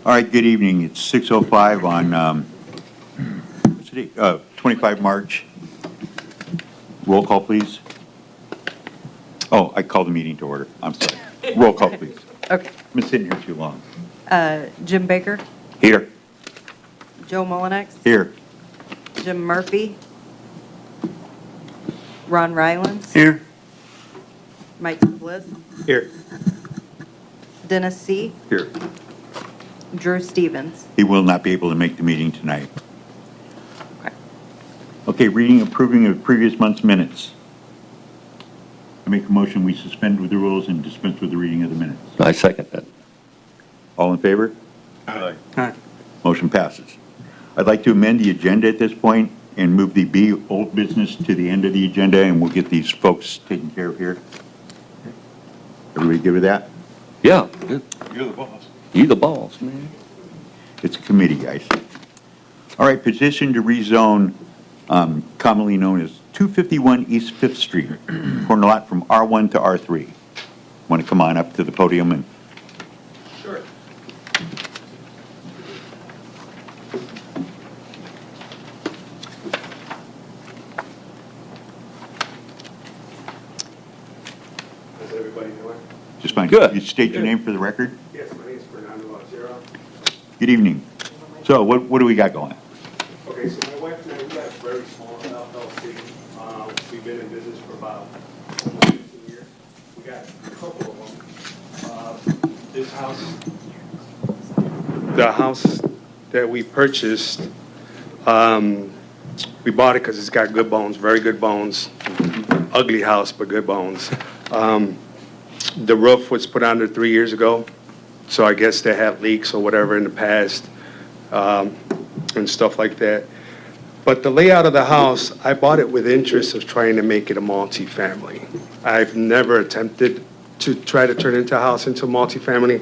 All right, good evening. It's 6:05 on what's today? 25 March. Roll call, please. Oh, I called the meeting to order. I'm sorry. Roll call, please. Okay. I've been sitting here too long. Jim Baker, Here. Joe Mullinex, Here. Jim Murphy, Ron Rylance, Here. Mike Bliss, Here. Dennis C., Here. Drew Stevens. He will not be able to make the meeting tonight. Okay. Okay, reading and approving of previous month's minutes. I make a motion, we suspend with the rules and dispense with the reading of the minutes. I second that. All in favor? Aye. Motion passes. I'd like to amend the agenda at this point and move the B, old business, to the end of the agenda, and we'll get these folks taken care of here. Everybody good with that? Yeah, good. You're the boss. You the boss, man. It's a committee, guys. All right, petition to rezone, commonly known as 251 East Fifth Street, corner lot from R1 to R3. Want to come on up to the podium and... Sure. How's everybody doing? Just fine. Good. You state your name for the record? Yes, my name is Fernando Lazero. Good evening. So what do we got going? Okay, so my wife and I, we got a very small LLC. We've been in business for about 15 years. We got a couple of them. This house, the house that we purchased, we bought it because it's got good bones, very good bones. Ugly house, but good bones. The roof was put on there 3 years ago, so I guess they have leaks or whatever in the past, and stuff like that. But the layout of the house, I bought it with interest of trying to make it a multifamily. I've never attempted to try to turn into a house into a multifamily,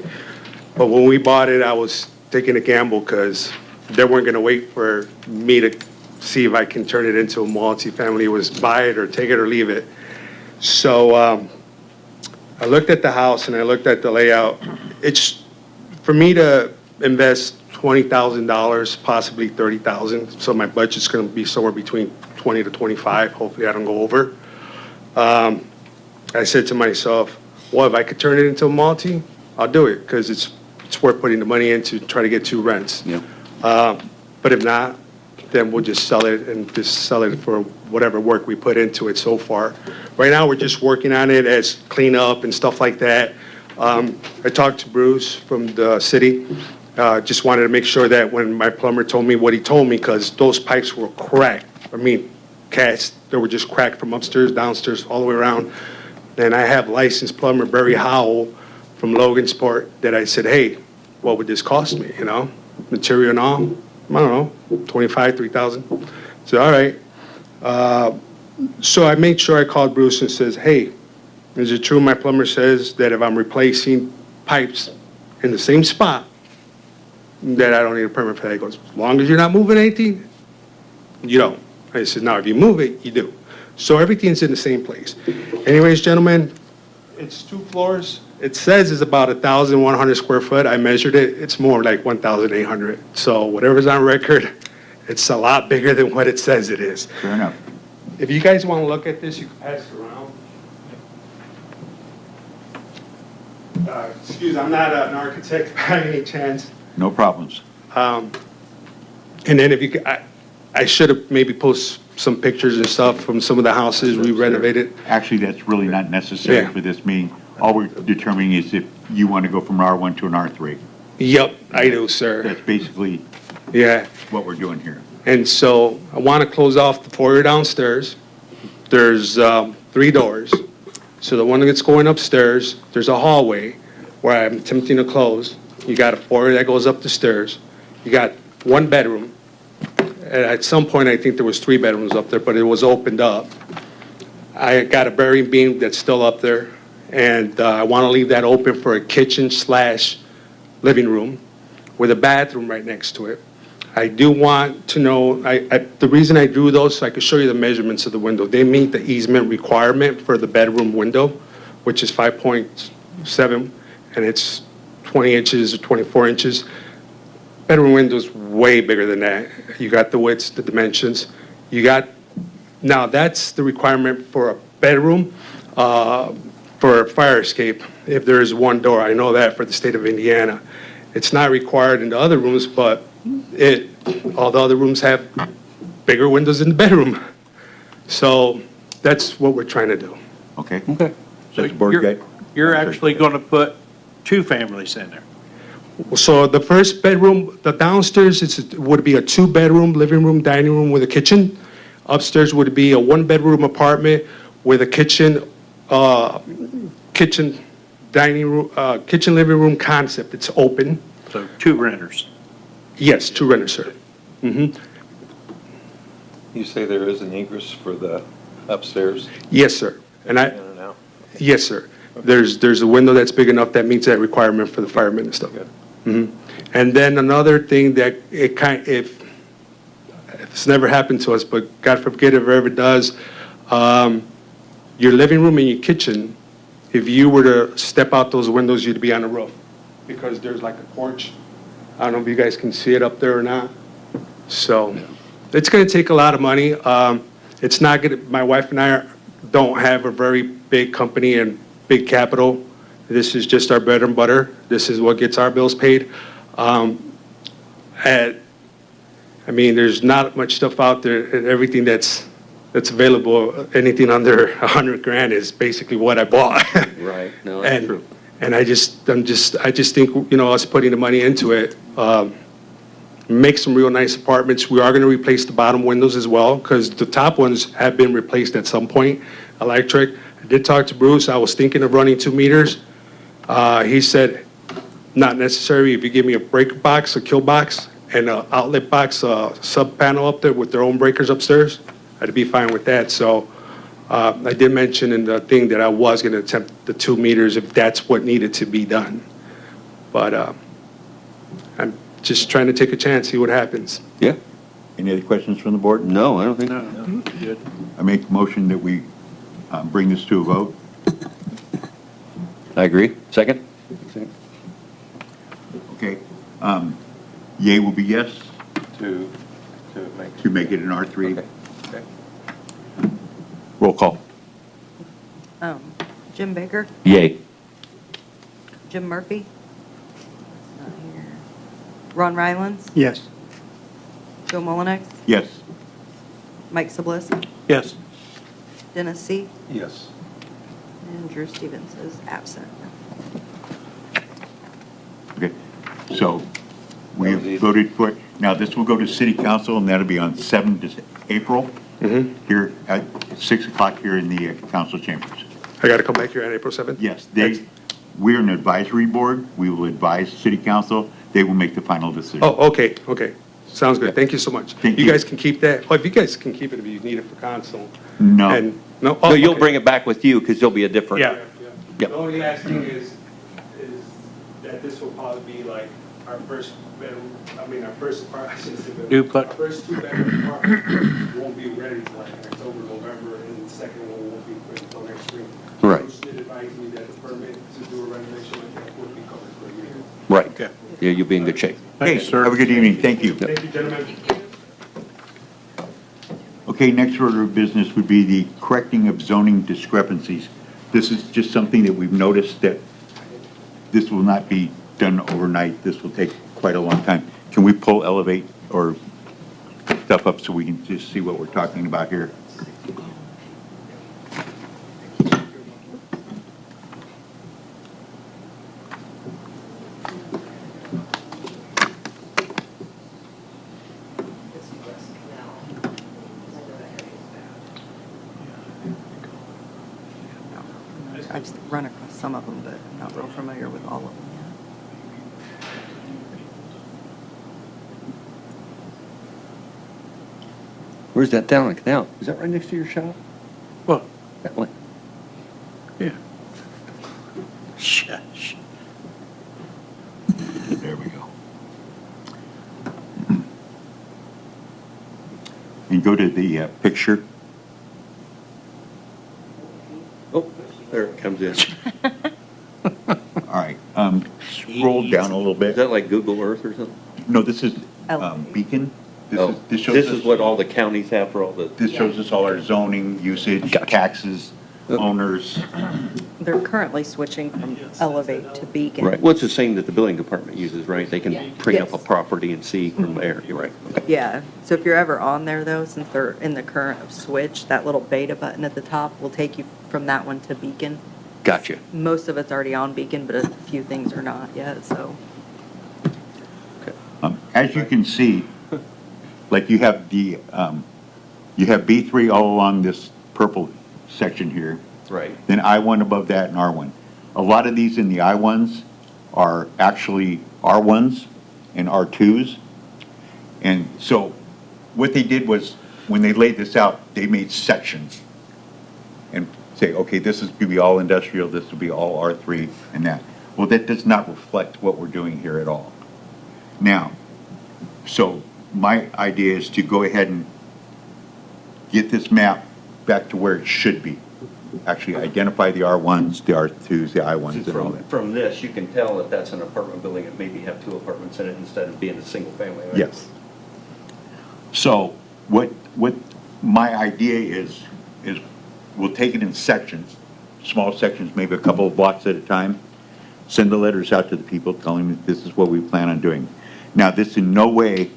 but when we bought it, I was taking a gamble because they weren't gonna wait for me to see if I can turn it into a multifamily. It was buy it or take it or leave it. So, I looked at the house and I looked at the layout. It's, for me to invest $20,000, possibly $30,000, so my budget's gonna be somewhere between 20 to 25, hopefully I don't go over. I said to myself, well, if I could turn it into a multi, I'll do it, because it's worth putting the money in to try to get 2 rents. Yeah. But if not, then we'll just sell it and just sell it for whatever work we put into it so far. Right now, we're just working on it as cleanup and stuff like that. I talked to Bruce from the city. Just wanted to make sure that when my plumber told me what he told me, because those pipes were cracked. I mean, cast, they were just cracked from upstairs, downstairs, all the way around. And I have licensed plumber Barry Howell from Logansport that I said, hey, what would this cost me, you know? Material and all, I don't know, 25, 3,000. So, all right. So I made sure I called Bruce and says, hey, is it true my plumber says that if I'm replacing pipes in the same spot, that I don't need a permit for that? He goes, as long as you're not moving anything, you don't. I said, no, if you move it, you do. So everything's in the same place. Anyways, gentlemen, it's 2 floors. It says it's about 1,100 square foot. I measured it. It's more like 1,800. So whatever's on record, it's a lot bigger than what it says it is. Fair enough. If you guys want to look at this, you can pass it around. Excuse, I'm not an architect by any chance. No problems. And then if you could, I should have maybe post some pictures and stuff from some of the houses we renovated. Actually, that's really not necessary Yeah. for this meeting. All we're determining is if you want to go from an R1 to an R3. Yep, I do, sir. That's basically Yeah. what we're doing here. And so I want to close off the foyer downstairs. There's 3 doors. So the one that's going upstairs, there's a hallway where I'm attempting to close. You got a foyer that goes up the stairs. You got one bedroom. And at some point, I think there was 3 bedrooms up there, but it was opened up. I got a burying beam that's still up there, and I want to leave that open for a kitchen/living room with a bathroom right next to it. I do want to know, the reason I drew those, so I could show you the measurements of the window. They meet the easement requirement for the bedroom window, which is 5.7, and it's 20 inches or 24 inches. Bedroom window's way bigger than that. You got the widths, the dimensions. Now that's the requirement for a bedroom, for a fire escape, if there is one door. I know that for the state of Indiana. It's not required in the other rooms, but all the other rooms have bigger windows in the bedroom. So that's what we're trying to do. Okay? Okay. So the board guy? You're actually going to put 2 families in there. So the first bedroom, the downstairs would be a 2-bedroom, living room, dining room with a kitchen. Upstairs would be a 1-bedroom apartment with a kitchen, dining room, kitchen, living room concept. It's open. So 2 renters. Yes, 2 renters, sir. Mm-hmm. You say there is an egress for the upstairs? Yes, sir. And In and out? yes, sir. There's a window that's big enough that meets that requirement for the firemen and stuff. Good. Mhm. And then another thing that if it's never happened to us, but God forbid if it ever does, your living room and your kitchen, if you were to step out those windows, you'd be on the roof because there's like a porch. I don't know if you guys can see it up there or not. So it's going to take a lot of money. It's not going to, my wife and I don't have a very big company and big capital. This is just our bread and butter. This is what gets our bills paid. There's not much stuff out there, and everything that's available, anything under $100,000 is basically what I bought. Right, no, that's true. And I just think, us putting the money into it, make some real nice apartments. We are going to replace the bottom windows as well, because the top ones have been replaced at some point, electric. I did talk to Bruce. I was thinking of running 2 meters. He said, not necessary. If you give me a breaker box, a kill box, and an outlet box, a sub panel up there with their own breakers upstairs, I'd be fine with that. So I did mention in the thing that I was going to attempt the 2 meters if that's what needed to be done. But I'm just trying to take a chance, see what happens. Yeah, Any other questions from the board? no, I don't think, No, good. I make a motion that we bring this to a vote. I agree. Second? Okay. Yea will be yes To make. to make it an R3. Okay. Okay. Roll call. Jim Baker, Yay. Jim Murphy. Not here. Ron Rylance, Yes. Joe Mullenix, Yes. Mike Sablisky, Yes. Dennis C., Yes. and Drew Stevens is absent. Okay. So we That have was easy. voted for it. Now, this will go to city council, and that'll be on 7th April here at 6 o'clock here in the council chambers. I got to come back here on April 7th? Yes, we're an advisory board. We will advise city council. They will make the final decision. Oh, okay. Sounds good. Thank you so much. Thank You you. guys can keep that. Well, if you guys can keep it if you need it for council. No. And, no? No, you'll bring it back with you, because there'll be a different. Yeah. Yep. The only last thing is that this will probably be like our first bedroom, our first apartment. Duplex. Our first 2-bedroom apartment won't be ready until like October, November, and the second one won't be ready until next spring. Right. Bruce did advise me that the permit to do a renovation like that would be covered for a year. Right. Okay. Yeah, you'll be in good shape. Okay, Thanks, sir. have a good evening. Thank you. Thank you, gentlemen. Okay, next order of business would be the correcting of zoning discrepancies. This is just something that we've noticed that this will not be done overnight. This will take quite a long time. Can we pull Elevate or stuff up so we can just see what we're talking about here? I've run across some of them, but I'm not real familiar with all of them Where's that down on the canal? Is that right next to your shop? Well, That one? yeah. Shush. There we go. And go to the picture. Oh, there it comes in. All right, scroll down a little Is bit. that like Google Earth or something? No, this is Elevate. Beacon. Oh, This shows this us- is what all the counties have for all the, This shows us all our zoning, usage, taxes, owners. They're currently switching from Elevate to Beacon. right, well, it's the same that the building department uses, right? They can bring up a Yes. property and see from there, you're right. Okay. Yeah, so if you're ever on there though, since they're in the current of switch, that little beta button at the top will take you from that one to Beacon. Gotcha. Most of it's already on Beacon, but a few things are not yet, so. As you can see, like you have the, you have B3 all along this purple section here. Right. Then I1 above that and R1. A lot of these in the I1s are actually R1s and R2s. And so what they did was, when they laid this out, they made sections and say, okay, this is going to be all industrial, this will be all R3 and that. Well, that does not reflect what we're doing here at all. Now, so my idea is to go ahead and get this map back to where it should be. Actually identify the R1s, the R2s, the I1s and all that. From this, you can tell that that's an apartment building and maybe have two apartments in it instead of being a single family, right? Yes. So what my idea is we'll take it in sections, small sections, maybe a couple of blocks at a time, send the letters out to the people telling them that this is what we plan on doing. Now, this in no way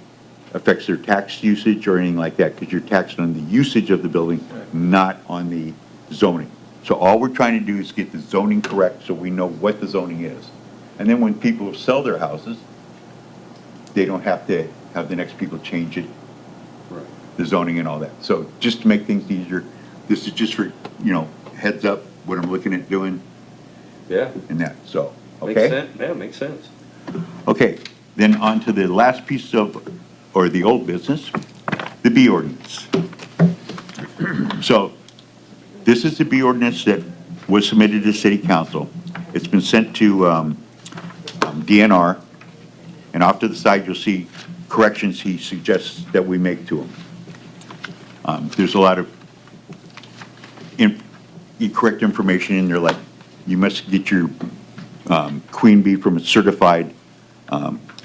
affects their tax usage or anything like that, because you're taxed on the usage of the building, not on the zoning. So all we're trying to do is get the zoning correct so we know what the zoning is. And then when people sell their houses, they don't have to have the next people change it, Right. the zoning and all that. So just to make things easier, this is just for, heads up, what I'm looking at doing Yeah, and that, so, makes okay? sense, yeah, makes sense. Okay, then on to the last piece of, or the old business, the B ordinance. So, this is the B ordinance that was submitted to city council. It's been sent to DNR, and off to the side, you'll see corrections he suggests that we make to them. There's a lot of incorrect information in there, like you must get your queen bee from a certified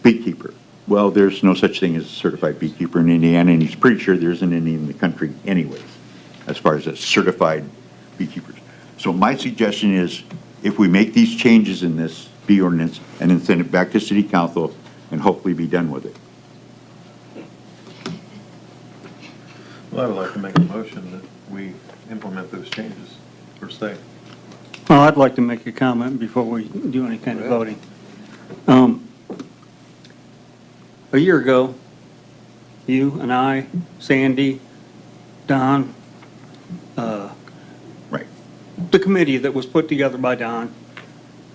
beekeeper. Well, there's no such thing as a certified beekeeper in Indiana, and he's pretty sure there isn't any in the country anyways, as far as a certified beekeepers. So my suggestion is, if we make these changes in this bee ordinance and then send it back to city council and hopefully be done with it. Well, I would like to make a motion that we implement those changes, per se. Well, I'd like to make a comment before we do any kind of voting. A year ago, you and I, Sandy, Don, Right. the committee that was put together by Don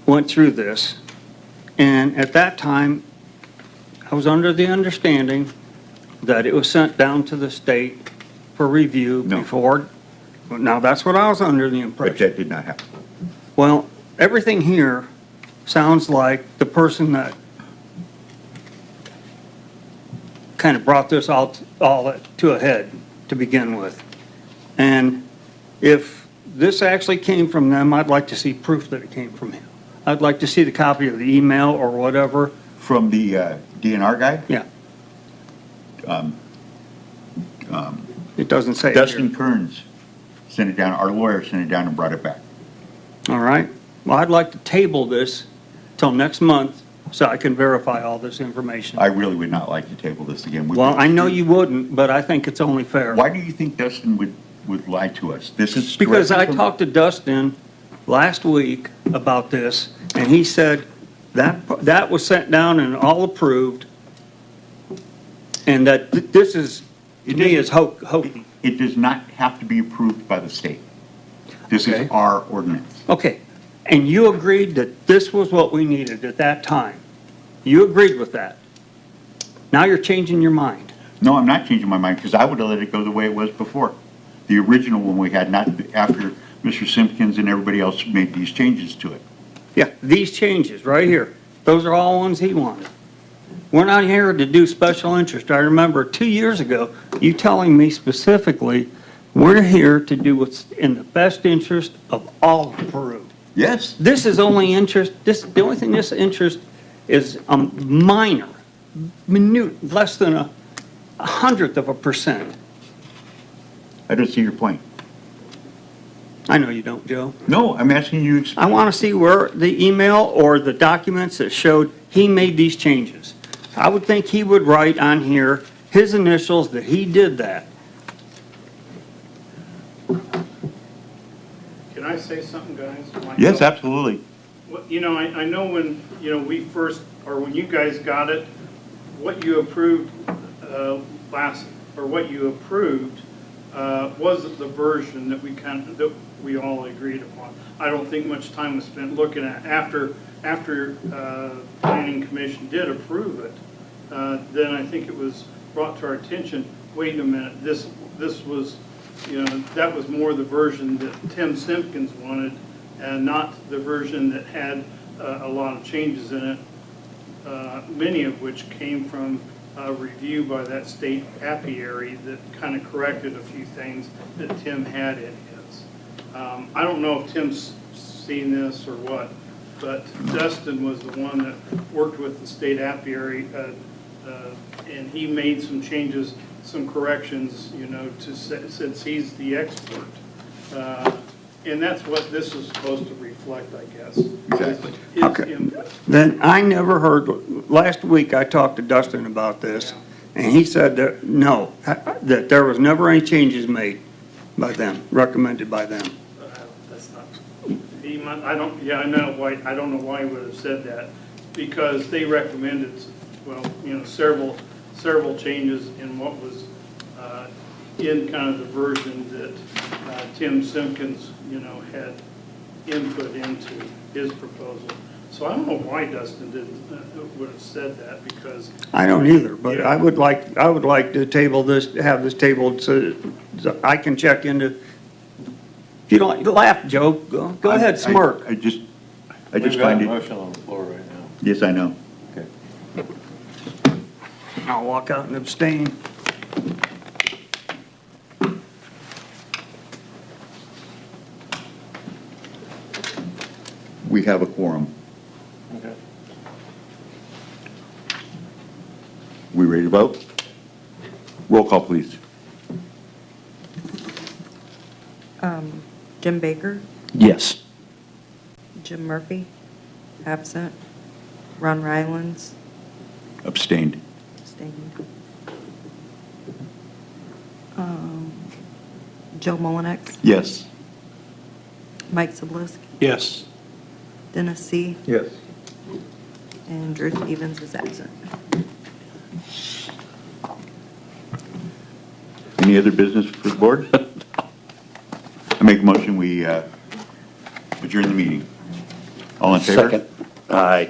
went through this. And at that time, I was under the understanding that it was sent down to the state for review No. before. Now, that's what I was under the But impression. that did not happen. Well, everything here sounds like the person that kind of brought this all to a head to begin with. And if this actually came from them, I'd like to see proof that it came from him. I'd like to see the copy of the email or whatever. From the DNR guy, Yeah. It doesn't say it Dustin here. Kearns sent it down, our lawyer sent it down and brought it back. All right. Well, I'd like to table this till next month so I can verify all this information. I really would not like to table this again. Well, I know you wouldn't, but I think it's only fair. Why do you think Dustin would lie to us? This is. Because I directly from- talked to Dustin last week about this, and he said that was sent down and all approved, and that this is, to me, is hokey. It does not have to be approved by the state. This Okay. is our ordinance. Okay, and you agreed that this was what we needed at that time. You agreed with that. Now you're changing your mind. No, I'm not changing my mind, because I would have let it go the way it was before. The original one we had, not after Mr. Simpkins and everybody else made these changes to it. Yeah, these changes right here, those are all ones he wanted. We're not here to do special interest. I remember 2 years ago, you telling me specifically, we're here to do what's in the best interest of all of Peru. Yes. This is only interest, the only thing this interest is minor, minute, less than a hundredth of a percent. I don't see your point. I know you don't, Joe. No, I'm asking you, I want to see where the email or the documents that showed he made these changes. I would think he would write on here his initials that he did that. Can I say something, guys? yes, absolutely. Well, you know, I know when, you know, we first, or when you guys got it, what you approved what you approved was the version that that we all agreed upon. I don't think much time was spent looking at, after Planning Commission did approve it, then I think it was brought to our attention, wait a minute, this was, you know, that was more the version that Tim Simpkins wanted, and not the version that had a lot of changes in it, many of which came from a review by that state apiary that kind of corrected a few things that Tim had in his. I don't know if Tim's seen this or what, but Dustin was the one that worked with the state apiary, and he made some changes, some corrections, you know, since he's the expert. And that's what this is supposed to reflect, I guess. Exactly. His Okay. input. Then I never heard, last week I talked to Dustin about this, and he said that, no, that there was never any changes made by them, recommended by them. That's not, I don't know why he would have said that, because they recommended, well, you know, several changes in what was in kind of the version that Tim Simpkins, you know, had input into his proposal. So I don't know why Dustin would have said that, because I don't either, but Yeah. I would like to table this, have this tabled so I can check into, if you don't laugh, Joe, go ahead, smirk. I just We've got a find it, motion on the floor right now. yes, I know. Okay. I'll walk out and abstain. We have a quorum. Okay. We ready to vote? Roll call, please. Jim Baker, Yes. Jim Murphy, absent. Ron Rylance, Abstained. abstained. Joe Mullinex, Yes. Mike Zablisk, Yes. Dennis C., Yes. and Drew Stevens is absent. Any other business for the board? I make a motion, we adjourn the meeting. All in favor? Second. Aye.